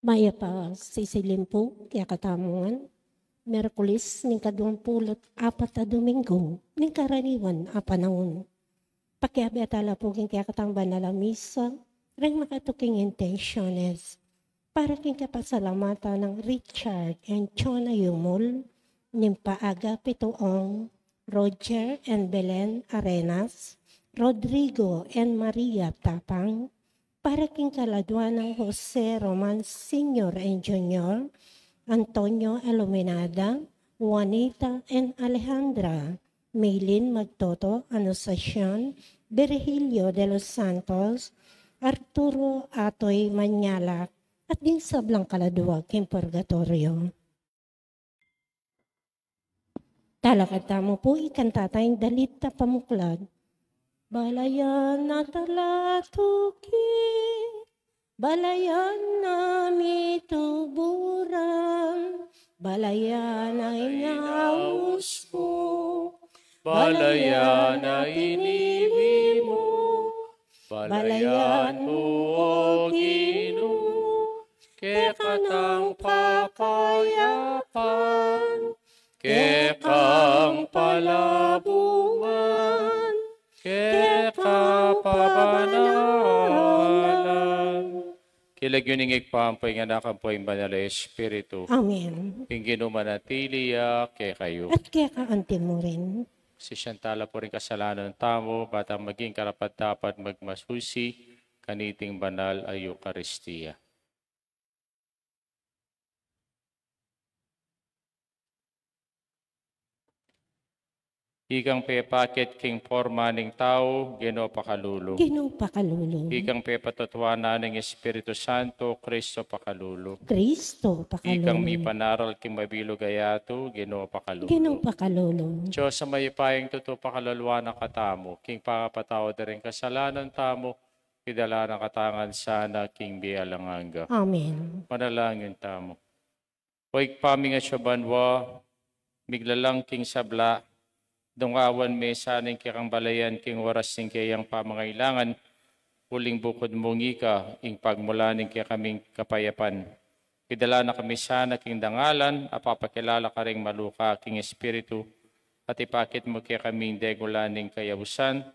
Maya pa sisilin po, kaya katamungan. Merkulis, ning kadwampulot, apat na Domingo, ning karaniwan, apanahon. Pakiabiatala po king kaya katang banal na misa, ring makatuking intentions. Para king kapasalamatan ng Richard and Chona Yumol, ning paaga Pituong, Roger and Belen Arenas, Rodrigo and Maria Tapang, para king kaladwa ng Jose Roman Sr. and Jr., Antonio Aluminada, Juanita and Alejandra, Maylin Magtoto, Anunciacion, Virgilio de los Santos, Arturo Atoy Manyalak, at din sablang kaladuwag king purgatorio. Talakata mo po ikantatayong dalit na pamuklad. Balayan na talatuki, balayan na mituburan, balayan na inaus mo, balayan na iniwi mo, balayan mo o Ginoo, kaya katang papayapan, kaya kang palabungan, kaya kapabanalan. Kilag yun ingig pampoy nga nakampoy banal na Espiritu. Amen. Ingin manatiliya kaya kayo. At kaya kaantin mo rin. Si Shantala po rin kasalanan ng tamo, batang maging karapat dapat magmasusi, kaniting banal ay Eucharistia. Ikang pepakit king forma ning tao, Ginoo pakalulong. Ginoo pakalulong. Ikang pepatutwana ng Espiritu Santo, Kristo pakalulong. Kristo pakalulong. Ikang mipanaral king mabilog ayato, Ginoo pakalulong. Ginoo pakalulong. Diyos sa mayipayang tuto pakalulwa ng katamo, king pakapatawad rin kasalanan tamo, kidala ng katangan sana king bialanganga. Amen. Manalangin tamo. Oik paminga siya banwa, miglalang king sabla, dungawan may saning kikang balayan king waras ning kayang pamangailangan, huling bukod mong ika, ing pagmulaning kaya kaming kapayapan. Kidala na kami sana king dangalan, apapakilala ka ring maluka king Espiritu, at ipakit mo kaya kaming degulaning kayabusan,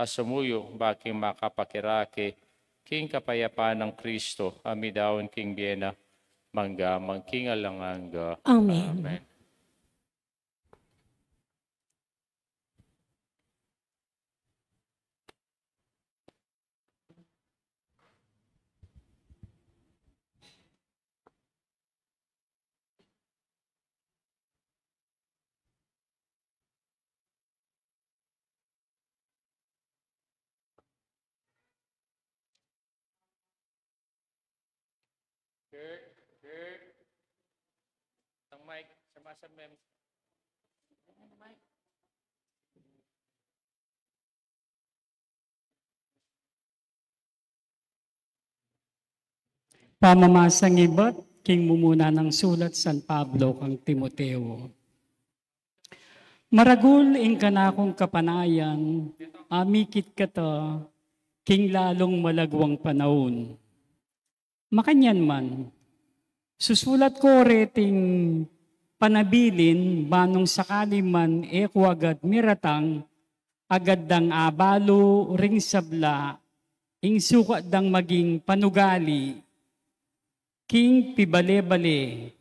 asumuyo baking makapakirake, king kapayapan ng Kristo, amidaon king biena, manggamang king alanganga. Amen. Amen. Ang mic, sama sa mem. Mic. Pamamasang iba't king mumuna ng sulat San Pablo kang Timoteo. Maragul ing kanakong kapanayan, amikit kata, king lalong malagwang panahon. Makanyan man, susulat ko reting panabilin, banong sakali man eko agad miratang, agad dang abalo ring sabla, ing sukat dang maging panugali, king pibale-bale,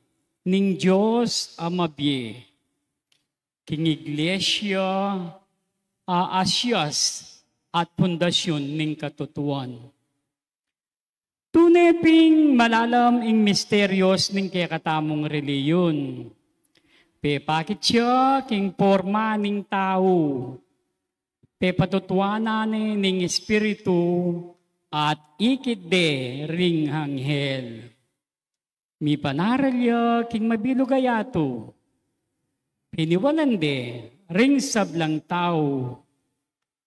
ning Diyos amabye, king iglesia, aasyas, at pundasyon ning katutuan. Tuneping malalam ing misteryos ning kaya katamong reliyon. Pepakit siya king porma ning tao. Pepatutuana ning Espiritu at ikit de ring anghel. Mi panaralya king mabilog ayato. Piniwalan de ring sablang tao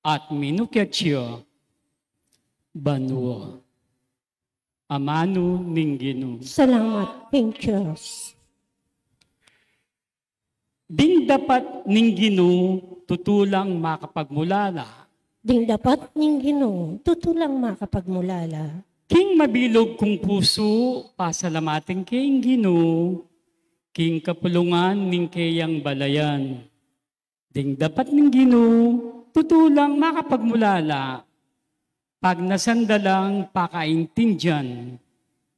at minukyat siya banwa. Amano ning Ginoo. Salamat, King Diyos. Ding dapat ning Ginoo tutulang makapagmulala. Ding dapat ning Ginoo tutulang makapagmulala. King mabilog kong puso, pasalamating king Ginoo, king kapulungan ning kayang balayan. Ding dapat ning Ginoo, tutulang makapagmulala, pag nasandalang pakaintindyan,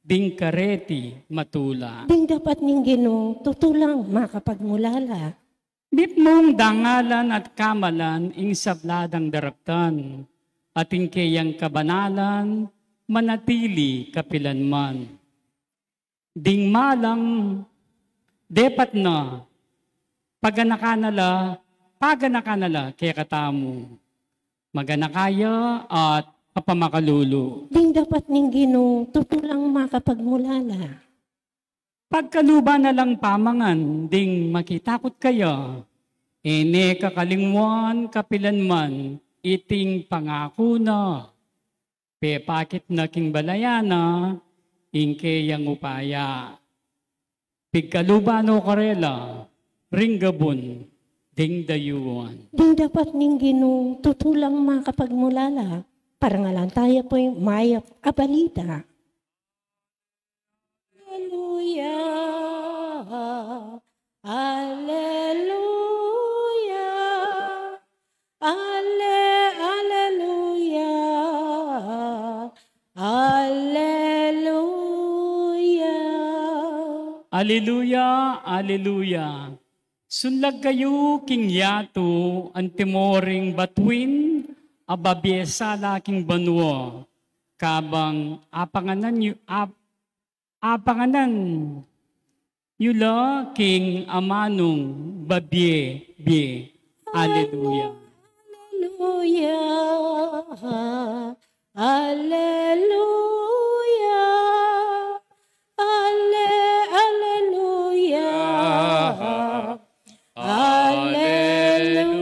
ding kareti matula. Ding dapat ning Ginoo, tutulang makapagmulala. Bip mong dangalan at kamalan ing sabladang daraptan, at ing kayang kabanalan, manatili kapilanman. Ding malang, depat na, paganakanala, kaya katamu, maganakaya at kapamakalulo. Ding dapat ning Ginoo, tutulang makapagmulala. Pagkaluba na lang pamangan, ding makitakot kaya, ene kakalingwan kapilanman, iting pangako na, pepakit na king balayana, ingke yang upaya. Pigkaluba no karela, ringgabon, ding dayuan. Ding dapat ning Ginoo, tutulang makapagmulala. Parangalan tayo po'y mayap abalita. Alleluia, Alleluia, Alleluia, Alleluia. Alleluia, Alleluia. Sunlag kayo king yato, ang timoring batuin, ababyesa laking banwa, kabang apanganan yula king amanong babye. Alleluia. Alleluia, Alleluia, Alleluia, Alleluia.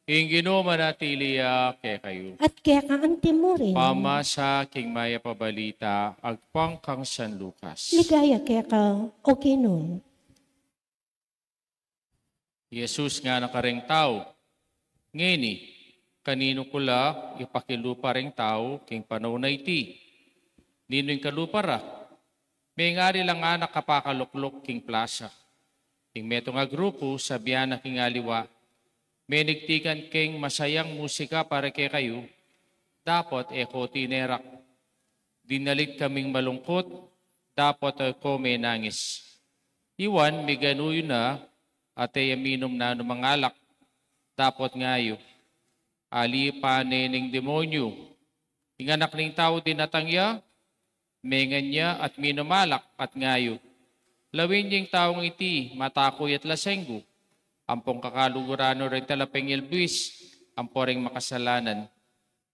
Ing Ginoo manatiliya kay kayo. At kaya kaanti mo rin. Pama sa king maya pabalita, agpang kang San Lucas. Ligaya kaya ka, okay nun. Jesus nga nakareng tao. Ngini, kanino kula ipakilupa ring tao, king panahon na iti. Nino yung kalupara. May ngari lang nga nakapakaluklok king plaza. King meto nga grupo, sabihan na king aliwa, may nigtikan king masayang musika para kay kayo, dapat eko tinerak. Dinalit kaming malungkot, dapat ako may nangis. Iwan, may ganuyo na, at ay aminom na numangalak, dapat ngayo. Ali pa nening demonyo, inganak ning tao dinatangya, may nganya at minumalak at ngayo. Lawin yung taong iti, matakoy at lasenggo, ampong kakalugurano rin talapeng ilbuis, amporing makasalanan.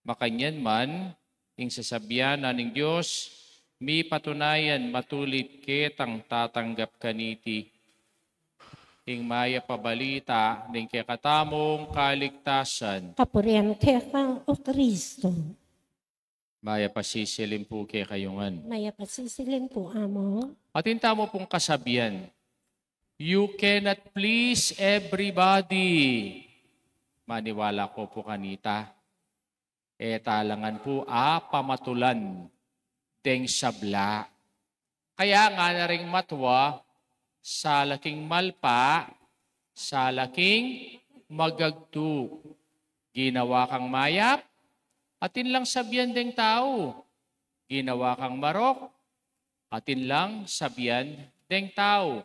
Makanyan man, ing sasabihan ng Diyos, mi patunayan matulit kitang tatanggap kaniti. Ing maya pabalita, ning kekatamong kaligtasan. Kapurihan kaya ka, O Kristo. Maya pasisilin po kay kayungan. Maya pasisilin po, Amo. At inta mo pong kasabihan, you cannot please everybody. Maniwala ko po kanita. Talangan po, pamatulan, deng sabla. Kaya nga na ring matwa, sa laking malpa, sa laking magagtu. Ginawa kang mayap, atin lang sabihan deng tao. Ginawa kang marok, atin lang sabihan deng tao.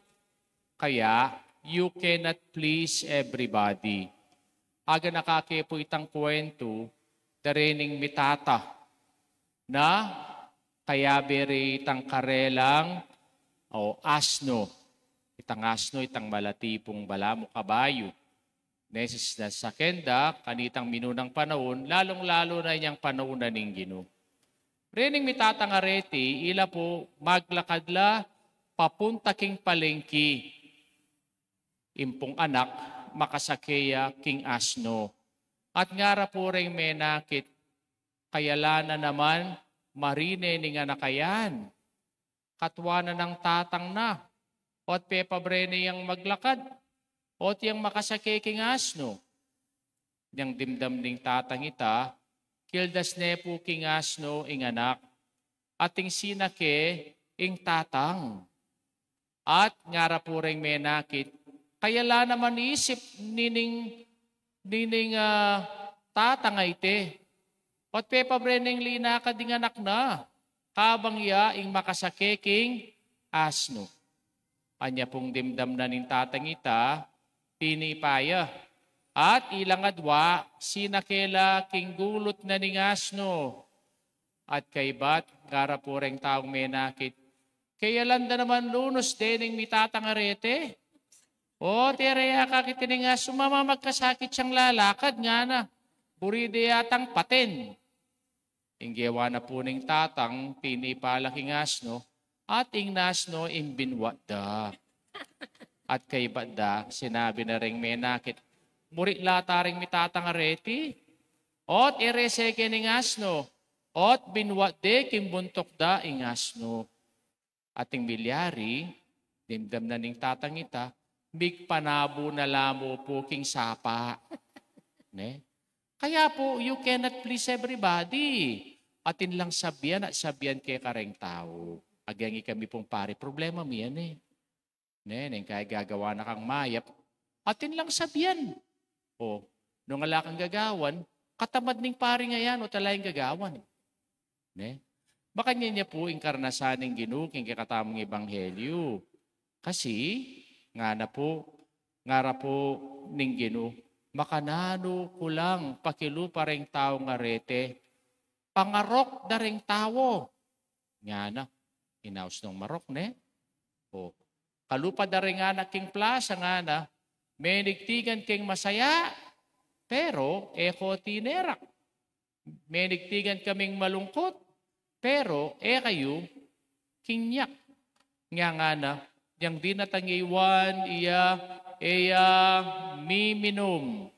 Kaya, you cannot please everybody. Aga nakakepo itang kwento, darening mitata, na kaya beri itang karelang o asno. Itang asno, itang malatipong balamo kabayo. Nesis na sa kenda, kanitang minunang panahon, lalong-lalo na niyang panahon na ning Ginoo. Rening mitatang areti, ila po maglakadla papunta king palengki. Impong anak, makasakeya king asno. At ngara po rin menakit, kayala na naman, marine ni nga nakayan. Katwa na ng tatang na, ot pepabrene yang maglakad, ot yang makasake king asno. Yang dimdam ning tatang ita, kildas nepu king asno ing anak, ating sinake ing tatang. At ngara po rin menakit, kaya la naman isip nining tatang ite. At pepa breneng lina ka ding anak na, kabang iya ing makasakeking asno. Anya pong dimdam na ning tatang ita, pinipaya. At ilang adwa, sinakela king gulot na ning asno. At kaybat, ngara po rin taong menakit, kaya landa naman lunos din ng mitatangarete. O, tireya ka kitining aso, mama magkasakit siyang lalakad nga na. Buride yatang paten. Inggewa na po ng tatang, pinipalaking asno, at ing nasno imbinwa da. At kay bada, sinabi na ring menakit, murit lata ring mitatangarete. Ot ireseke ning asno, ot binwa de kimbuntok da ing asno. Ating bilyari, dimdam na ning tatang ita, big panabo na lamo po king sapa. Ne? Kaya po, you cannot please everybody. Atin lang sabihan at sabihan kay kareng tao. Agangi kami pong pare, problema mo yan eh. Ne, kaya gagawa na kang mayap, atin lang sabihan. O, nung ala kang gagawan, katamad ning pare nga yan o talayang gagawan. Ne? Baka niya po inkarnasan ng ginuking kakatamang ebanghelyo. Kasi, nga ra po ning ginu, makanano kulang pakilu pareng tao nga rete, pangarok na ring tao. Nga na, inaus ng marok, ne? O, kalupad na rin nga na king plaza nga na, may nigtigan king masaya, pero eko tinerak. May nigtigan kaming malungkot, pero kayo, kinyak. Nga na, yang di natangiwan, iya miminum,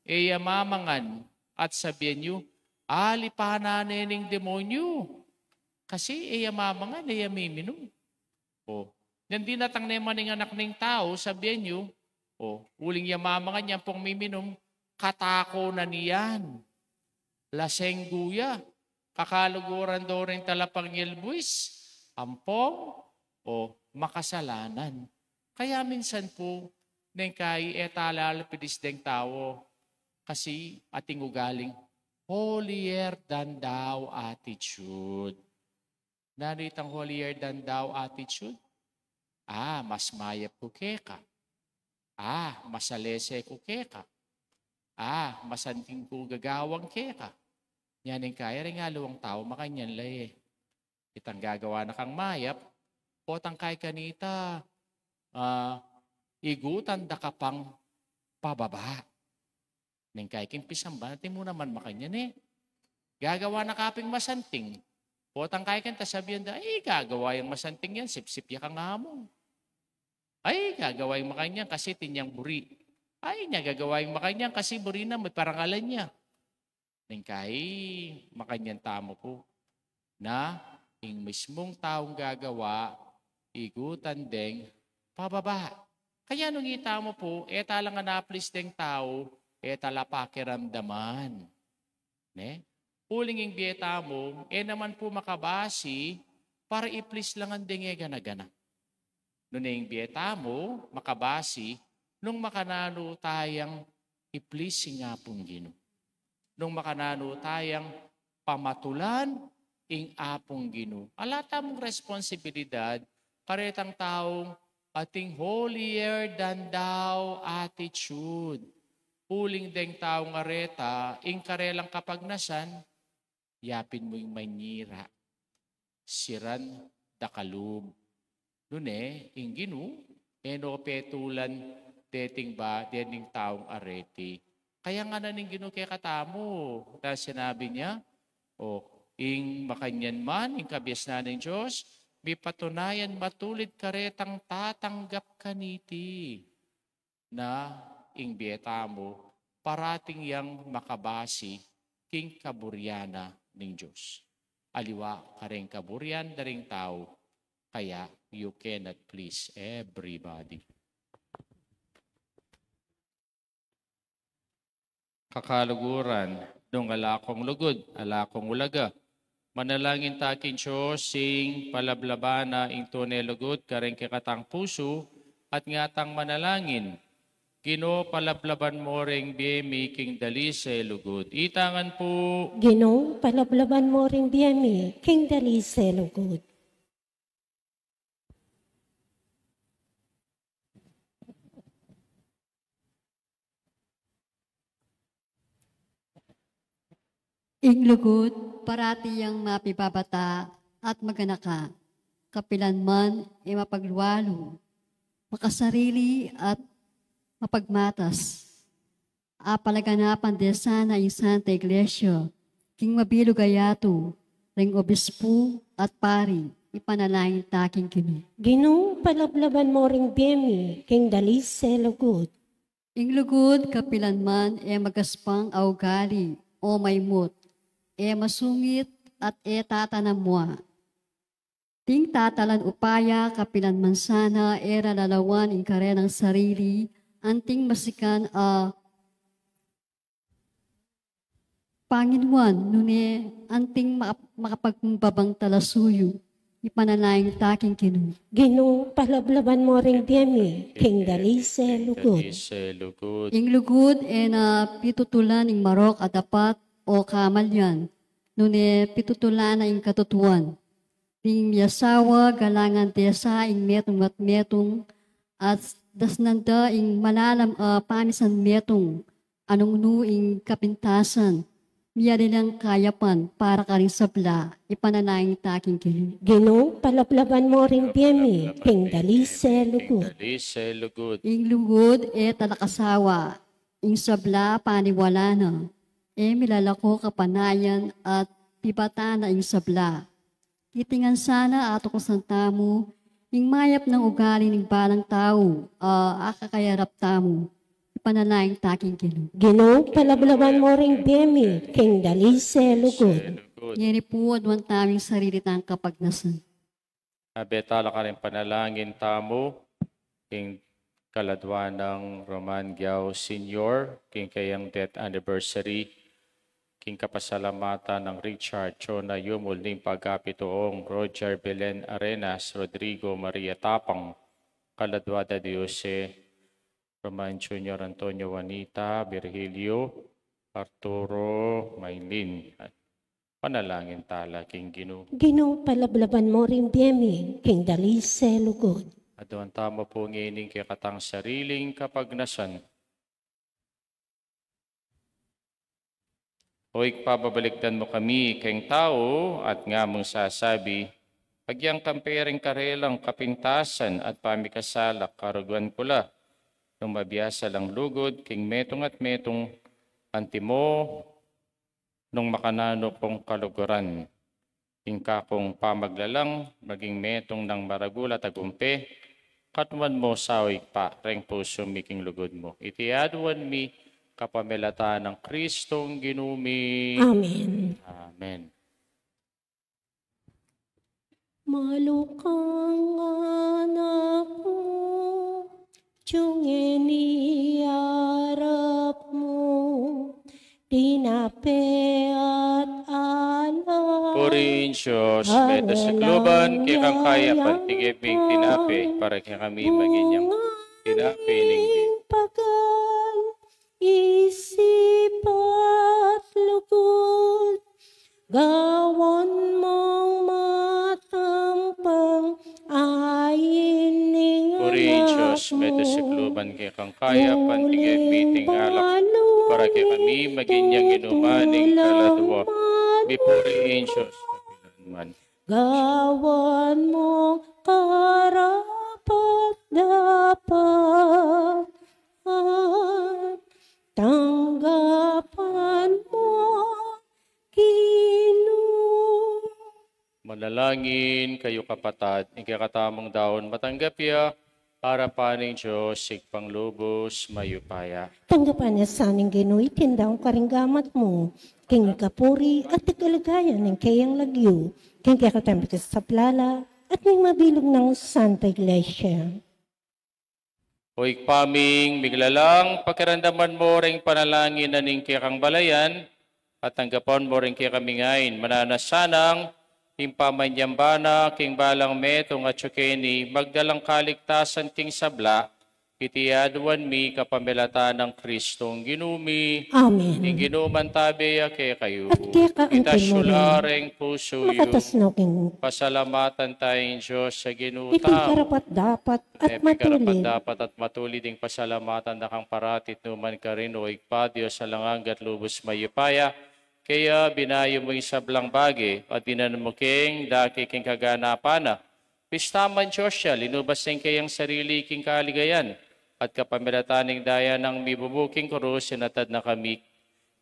iya mamangan, at sabihin nyo, alipahanan ning demonyo. Kasi iya mamangan, iya miminum. O, yan di natang naman ng anak ng tao, sabihin nyo, o, uling iya mamangan yan pong miminum, katako na niyan. Laseng guya, kakaluguran daw rin talapang yelbuis, ampong, o makasalanan. Kaya minsan po, neng kay etalalapidis deng tao, kasi ating ugaling, holier than thou attitude. Naritang holier than thou attitude? Mas mayap ko keka. Masalese ko keka. Masanting ko gagawang keka. Yan ang kaya rin nga luwang tao, makanyan lay. Itang gagawa na kang mayap, potang kay kanita, igutan da ka pang pababa. Nang kay kimpisang ba, natin mo naman makanyan Gagawa na kaping masanting. Potang kay kanta sabihan da, gagawa yung masanting yan, sip-sip ya kang hamong. Gagawa yung makanyan kasi tinyang buri. Gagawa yung makanyan kasi buri na may parangalan niya. Nang kay makanyan tamo po na yung mismong taong gagawa, igutan deng pababa. Kaya nung ita mo po, talang anaplis deng tao, tala pakiramdaman. Ne? Uling yung bieta mo, naman po makabasi, para i-please lang ang deng gana-gana. Nung yung bieta mo, makabasi, nung makanano tayang i-please nga pong Gino. Nung makanano tayang pamatulan ing apong Gino. Alata mong responsibilidad, karetang taong ating holier than thou attitude. Uling deng taong areta, ing karelang kapagnasan, yapin mo yung manyira. Siran da kalub. Nune, ing Gino, petulan deting ba, deting taong arete. Kaya nga na ning Gino kaya katamo. Dahil sinabi niya, ing makanyan man, ing kabias na ng Diyos, may patunayan matulid karetang tatanggap kaniti na ing bieta mo, parating yang makabasi king kaburyana ng Diyos. Aliwa kareng kaburyan daring tao, kaya you cannot please everybody. Kakaluguran, Nung alakong lugod, alakong ulaga. Manalangin takin Diyos, sing palablabana ing tunay lugod, kareng kikatang puso, at ngatang manalangin. Ginoo palablaban mo ring biyemi king dali sa lugod. Itangan po. Ginoo palablaban mo ring biyemi king dali sa lugod. Ing lugod, parati yang mapibabata at maganaka, kapilanman e mapagluwalo, makasarili at mapagmatas. Apalaganapan de sana ing Santa Iglesia, king mabilo gayato, ring obispo at pari, ipanalangin taking kini. Ginoo palablaban mo ring biyemi king dali sa lugod. Ing lugod, kapilanman e magaspang augali o maymut, e masungit at e tatanamwa. Ting tatalan upaya kapilan mansana era lalawan ing kare ng sarili, anting masikan Panginoon, nune anting makapagpabang talasuyo, ipanalangin taking kinu. Ginoo palablaban mo ring biyemi king dali sa lugod. Ing lugod e na pitutulan ing marok at dapat o kamalyan, nune pitutulan na ing katutuan. Ting yasawa galangan desa ing metong at metong at dasnanda ing malalam pamisan metong anong nu ing kapintasan. Miya nilang kayapan para ka rin sabla, ipanalangin taking kinu. Ginoo palablaban mo ring biyemi king dali sa lugod. Ing lugod e talakasawa, ing sabla paniwala na. E milalako kapanayan at pibata na ing sabla. Kitingan sana ato ko santamo, ing mayap ng ugali ng balang tao, akakayarap tamo, ipanalangin taking kinu. Ginoo palablaban mo ring biyemi king dali sa lugod. Ngeni po adwan taming sarili tang kapagnasan. Abetala ka rin panalangin tamo, king kaladwan ng Roman Giao Sr., king kayang death anniversary, king kapasalamatan ng Richard Chona Yumul ning pagkapitoong Roger Belen Arenas, Rodrigo Maria Tapang, kaladwada Diose, Roman Jr. Antonio Juanita, Virgilio, Arturo Maylin, at panalangin tala king Ginoo. Ginoo palablaban mo ring biyemi king dali sa lugod. Aduan tamo po ngining kikatang sariling kapagnasan. Hoy, pababaliktan mo kami kayong tao at nga mong sasabi, pagyang kampering karelang kapintasan at pamikasalak karuguan pula, nung mabiyasa lang lugod, king metong at metong antimo, nung makanano kong kaluguran, king kakong pamaglalang, maging metong ng maragula tagumpe, katuan mo sawig pa, reng puso miking lugod mo. Itiaduan mi, kapamilata ng Kristong ginumi. Amen. Amen. Malukang anak mo, tiyungin iarap mo, dinape at alam. Purihin Diyos, beta sa kluban, kaya kang kaya pantigiping tinape, para kaya kami maginyang tinape ninggit. Isip at lugod, gawan mong matampang ayin ning Purihin Diyos, beta sa kluban, kaya kang kaya pantigiping alak, para kaya kami maginyang inumaning kaladwa. Bipurihin Diyos, kapilanman. Gawan mong karapat dapat, tanggapan mo, Ginoo. Manalangin kayo kapatad, ikakatamang daon matanggapya, para paning Diyos, sigpang lubos, mayupaya. Tanggapan niya sa aming Ginoo, itindaong karinggamat mo, king kapuri at tagalagayan ng kayang lagyo, king kakatambit sa plala, at may mabilog ng Santa Iglesia. Hoy paming, bigla lang, pakiramdaman mo ring panalangin na ning kikang balayan, at tanggapon mo rin kay kami ngayon. Mananasanang, king pamanyambana, king balang metong at syukeni, magdalang kaligtasan king sabla, itiaduan mi kapamilata ng Kristong ginumi. Amen. Ing ginuman tabiya kay kayo. At kaya ka ang itasyulareng puso yu. makatasno king Pasalamatan tayong Diyos sa iti ginutang. karapat dapat at matulid. Dapat at matulid ding pasalamatan na kang paratit numan ka rin o igpadio sa langanggat lubos mayupaya. Kaya binayo mo yung sablang bagi at dinan mo king daki king kaganapana. Pistaman Diyos siya, linubas ng kayang sarili king kaligayan. At kapamilataning daya ng mibubuking krus, sinatad na kami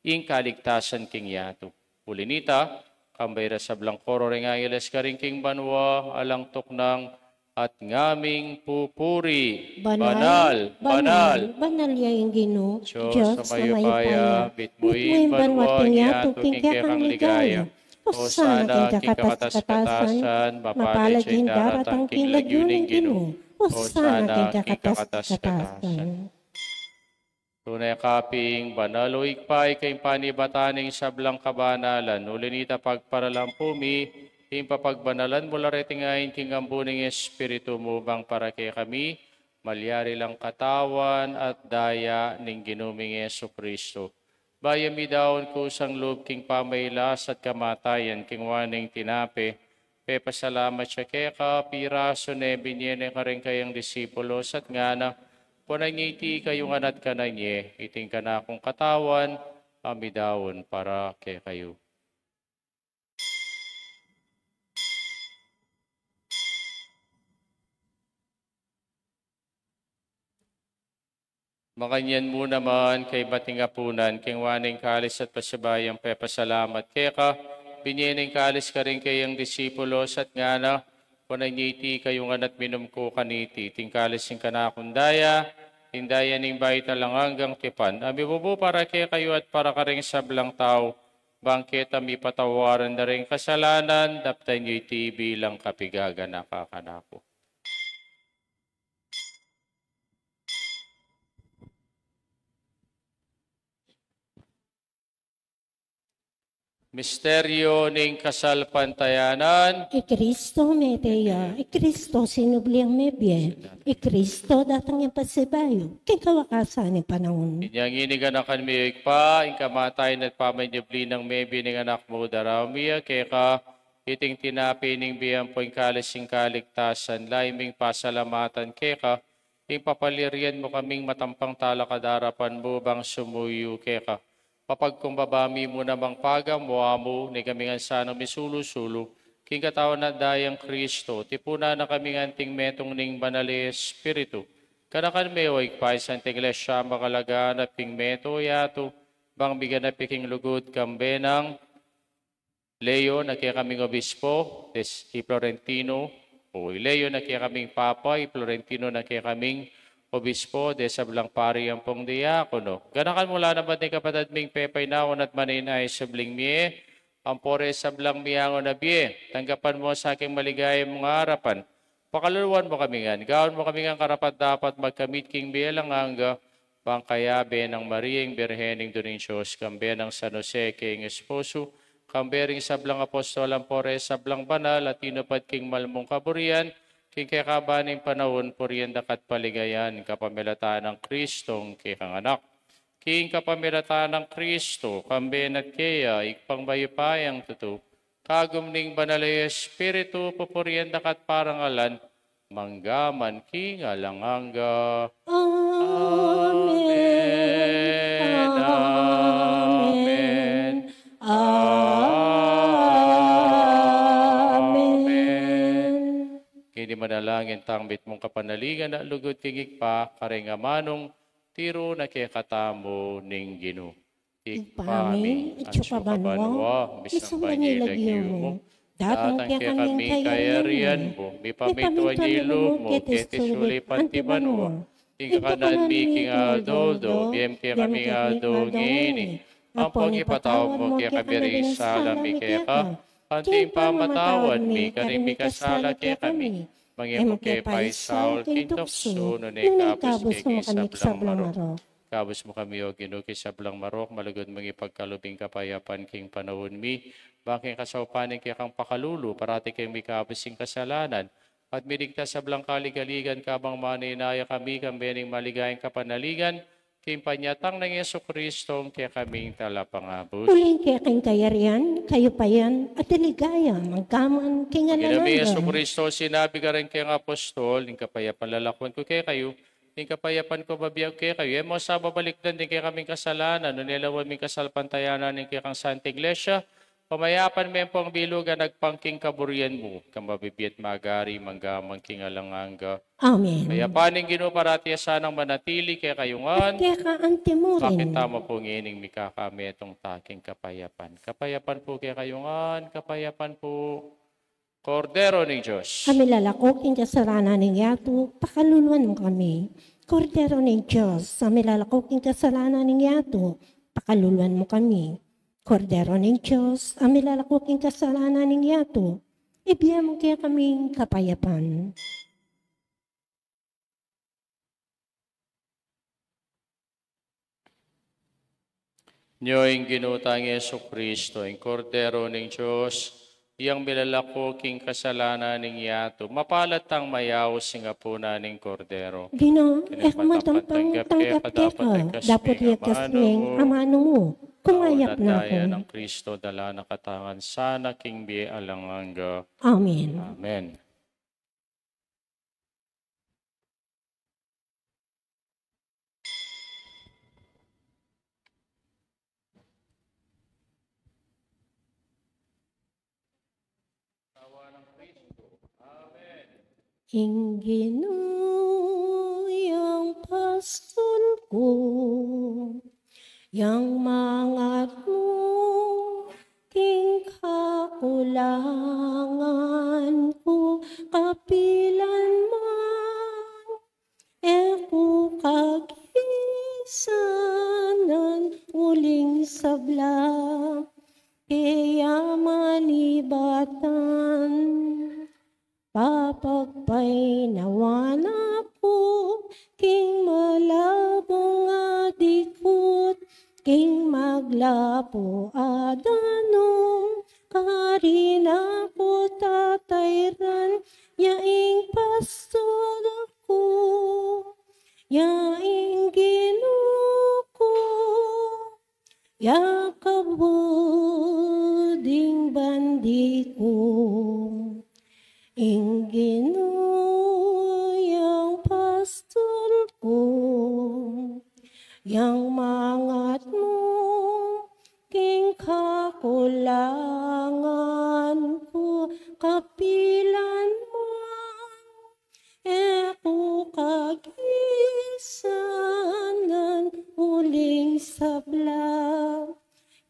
ing kaligtasan king yato. Ulinita, kambayra sablang koro ring angeles ka ring king banwa, alang tuknang at ngaming pupuri. Banal, banal. Banal yung Ginoo. Diyos sa mayupaya, bitmoy banwa yato king kekang ligaya. O sana king kakatas-katasan, mapalit siya'y daratang king lagyuning Ginoo. O sana king kakatas-katasan. Tunay kaping banal o ikpay kay panibataning sablang kabanalan. Ulinita pagparalampumi, king papagbanalan mula retingayin king ambuning espiritu mo bang para kay kami, malyari lang katawan at daya ning ginuming Yesu Kristo. Bayami daon kusang loob king pamaylas at kamatayan king waning tinape. Pepasalamat siya kaya ka, piraso ne binyene ka rin kayang disipulos at nga na punangiti kayong anat ka na nye, iting ka na akong katawan, amidawon para kay kayo. Makanyan mo naman kay batingapunan, king waning kalis at pasabayang pepasalamat kaya ka, binyening kalis ka rin kayang disipulos at nga na, punangiti kayong anat minum ko kaniti, tingkalis yung kanakundaya, tindaya ning bayit na lang hanggang tipan. Ami bubu para kay kayo at para ka rin sablang tao, bangkit ami patawaran na rin kasalanan, daptan nyo'y bilang kapigaga nakakanako. Misteryo ning kasalpantayanan. Kristo meteya, Kristo sinubliang mebye, Kristo datang yung pasibayo, kay kawakasan ni panahon. Inyang iniganakan miyik pa, ing kamatay at pamanyabli ng mebye ning anak mo daraw miya, kay ka iting tinapi ning biyang po ing kalising kaligtasan, laiming pasalamatan kay ka, ing papalirian mo kaming matampang talakadarapan mo bang sumuyo kay ka. Papagkumbabami mo namang pagamuha mo, ni kaming ansanang misulu-sulu, king katawan na dayang Kristo, tipuna na kaming anting metong ning banali Espiritu. Kanakan mewa ikpay sa anting lesya makalagaan at ping meto yato, bang bigan na piking lugod kambenang Leo na kaya kaming obispo, des i Florentino, o Leo na kaya kaming papa, i Florentino na kaya kaming obispo, de sablang pari ang pong diakono. Ganakan mula na ba't ni kapatid ming pepay naon at maninay sabling miye, ang pore sablang miyango na biye. Tanggapan mo sa aking maligaya mong harapan. Pakaluluan mo kami nga. Gawin mo kami nga karapat dapat magkamit king biye lang hangga, bang kayabe ng Mariang Birhening Donisyos, kambe ng San Jose king esposo, kambering sablang apostol ang pore sablang banal at inupad king malmong kaburian, king kakabaning panahon, purienda kat paligayan, kapamilata ng Kristong kikang anak. King kapamilata ng Kristo, kamben at kaya, ikpang bayupayang tuto, kagumning banalay Espiritu, pupurienda kat parangalan, manggaman king alanganga. Amen. Amen. Kini manalangin tangbit mong kapanaligan na lugod kingig pa, karengamanong tiro na kaya katamo ning Ginoo. Igpami, itsukabanwa, bisang panyilagyo mo, datang kaya kami kayarian mo, mipamituan nilo mo, kete sulipan tibanwa, ikanan mi king adoldo, biem kaya kami adongini, ang pangipataw mo kaya kami rin salami kaya ka, anting pamatawan mi, karing mi kasala kaya kami, mangyamu kay Pai Saul, kintok suno ne kabus kay sablang maro. kabus mo kami o ginuki sa blang marok, malugod mong ipagkalubing kapayapan king panahon mi, baking kasaupanin kaya kang pakalulu, parati kayong may kabusing kasalanan, at miligtas sa blang kaligaligan kabang maninaya kami, kambening maligayang kapanaligan, king panyatang ng Yesu Kristo, kaya kaming talapangabos. Uling kaya king kayarian, kayo pa yan, at iligaya, magkaman king alalangga. Ginami Yesu Kristo, sinabi ka rin kayong apostol, ning kapayapan lalakwan ko kaya kayo, ning kapayapan ko babiyag kaya kayo, mo sa babalikdan din kaya kaming kasalanan, nunilawan ming kasalpantayanan ning kaya kang Santa Iglesia, pamayapan mo po ang bilugan, nagpangking kaburian mo, kang mabibiyat magari, manggamang king alanganga. Amen. Kaya paning ginuparati sanang manatili kaya kayungan, Kaya ka antimo rin. bakit tama po ngining mikakami itong taking kapayapan. Kapayapan po kaya kayungan, kapayapan po. Kordero ng Diyos. Kami lalakok ing kasalanan ng yato, pakaluluan mo kami. Kordero ng Diyos, kami lalakok ing kasalanan ng yato, pakaluluan mo kami. Kordero ng Diyos, kami lalakok ing kasalanan ng yato, ibigay mo kaya kaming kapayapan. Nyo'y ginutang Yesu Kristo, ang Kordero ng Diyos, iyang milalakoking kasalanan ng yato, mapalat ang mayaw singapuna ng Kordero. Gino, matang tanggap ka, dapat liyakas ng amano mo, kumayap na ako. ng Kristo, dala na katangan, sana king biye alanganga. Amen. Amen. Inginuyang pastol ko, yang mga king kakulangan ko, kapilan man, eko kagisanan, uling sabla, kaya malibatan. Papagpay nawana po, king malabong adikot, king maglapo adanong, karina po tatayran, yaing pastol ko, yaing ginuko, yakabuding bandi ko. Inginuyang pastol ko, yang mangat mo, king kakulangan ko, kapilan man, eko kagisanan, uling sabla,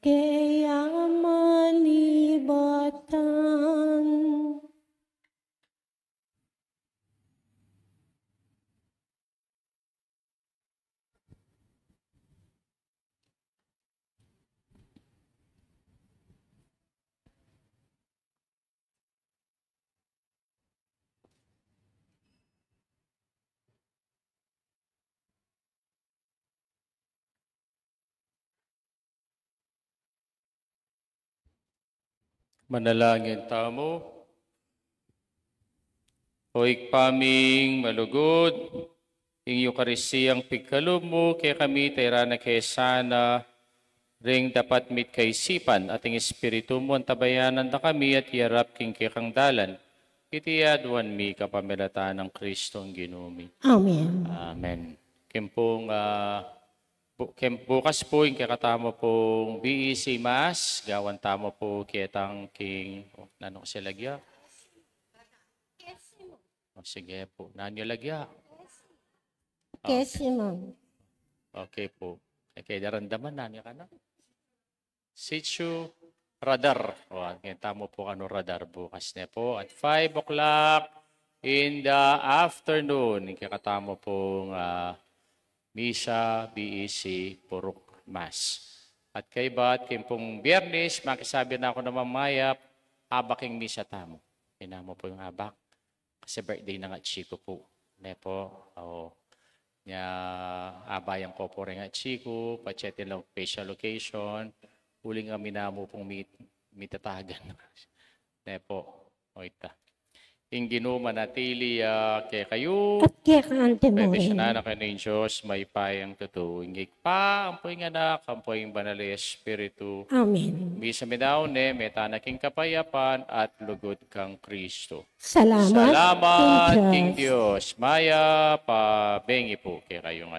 kaya malibatan. Manalangin tamo. Hoik paming malugod, ing Eukaristiyang pigkalom mo, kaya kami tayrana kay sana, ring dapat mit kaisipan, ating espiritu mo, antabayanan na kami, at yarap king kikang dalan. Itiyaduan mi kapamilatan ng Kristo ang ginumi. Amen. Amen. Kempong, bukas po yung kakatamo pong BEC Mass, gawan tamo po kitang king, nanong sila lagya? O sige po, nanyo lagya? Kesimang. Okay po. Okay, darandaman nanyo ka na? Situ radar. O, tamo po ano radar bukas na po. At 5 o'clock in the afternoon, kakatamo pong Misa, BEC, Purok Mass. At kay ba't pong Biyernes, makisabi na ako na mamayap, abaking Misa tamo. Inamo po yung abak. Kasi birthday na nga chiko po. Ne po. Nya abayang ko po rin at Chico, pachetin lang facial location, huling nga minamo pong mitatagan. Ne po, oita. Ingino manatili kay kayo. At kaya ka ante mo Pwede siya rin. na kayo ng Diyos, may payang totoo. Ingig pa, ampoy nga anak, ampoy ang banal na Espiritu. Amen. Misa midaw ne, metanaking kapayapan at lugod kang Kristo. Salamat, Salamat, King King Diyos. Diyos. Maya, pabengi po kay kayo nga.